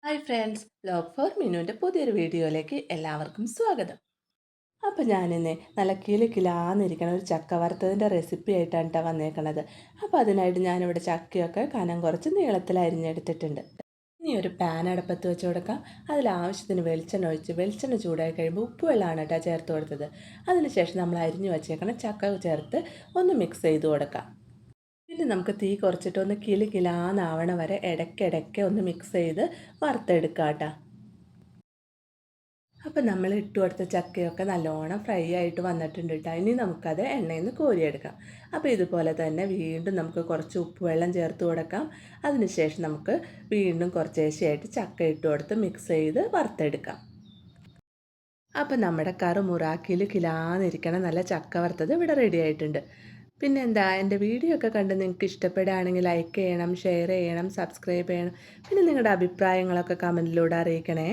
Hi friends, log four മിനുവിൻ്റെ പുതിയൊരു വീഡിയോയിലേക്ക് എല്ലാവർക്കും സ്വാഗതം. അപ്പോൾ ഞാനിന്ന് നല്ല കിലുകിലാന്നിരിക്കണ ഒരു ചക്ക വറുത്തതിൻ്റെ റെസിപ്പി ആയിട്ടാണ് കേട്ടോ വന്നേക്കണത്. അപ്പോൾ അതിനായിട്ട് ഞാനിവിടെ ചക്കയൊക്കെ കനം കുറച്ച് നീളത്തിൽ അരിഞ്ഞെടുത്തിട്ടുണ്ട്. ഇനി ഒരു പാൻ അടുപ്പത്ത് വെച്ച് കൊടുക്കാം. അതിൽ ആവശ്യത്തിന് വെളിച്ചെണ്ണ ഒഴിച്ച് വെളിച്ചെണ്ണ ചൂടായി കഴിയുമ്പോൾ ഉപ്പ് വെള്ളമാണ് കേട്ടോ ചേർത്ത് കൊടുത്തത്. അതിനുശേഷം നമ്മൾ അരിഞ്ഞു വച്ചേക്കണ ചക്ക ചേർത്ത് ഒന്ന് മിക്സ് ചെയ്ത് കൊടുക്കാം. പിന്നെ നമുക്ക് തീ കുറച്ചിട്ട് ഒന്ന് കിലുകിലാന്നാവണ വരെ ഇടയ്ക്കിടയ്ക്ക് ഒന്ന് മിക്സ് ചെയ്ത് വറുത്തെടുക്കാം കേട്ടോ. അപ്പം നമ്മൾ ഇട്ട് കൊടുത്ത ചക്കയൊക്കെ നല്ലോണം ഫ്രൈ ആയിട്ട് വന്നിട്ടുണ്ട് കേട്ടോ. ഇനി നമുക്കത് എണ്ണയിൽ നിന്ന് കോരിയെടുക്കാം. അപ്പോൾ ഇതുപോലെ തന്നെ വീണ്ടും നമുക്ക് കുറച്ച് ഉപ്പ് വെള്ളം ചേർത്ത് കൊടുക്കാം. അതിനുശേഷം നമുക്ക് വീണ്ടും കുറച്ചേശയായിട്ട് ചക്ക ഇട്ട് കൊടുത്ത് മിക്സ് ചെയ്ത് വറുത്തെടുക്കാം. അപ്പം നമ്മുടെ കറുമുറാക്കിയിൽ കിലാന്നിരിക്കണം നല്ല ചക്ക വറുത്തത് ഇവിടെ റെഡി ആയിട്ടുണ്ട്. പിന്നെ എന്താ, എൻ്റെ വീഡിയോ ഒക്കെ കണ്ട് നിങ്ങൾക്ക് ഇഷ്ടപ്പെടുകയാണെങ്കിൽ ലൈക്ക് ചെയ്യണം, ഷെയർ ചെയ്യണം, സബ്സ്ക്രൈബ് ചെയ്യണം. പിന്നെ നിങ്ങളുടെ അഭിപ്രായങ്ങളൊക്കെ കമൻറ്റിലൂടെ അറിയിക്കണേ.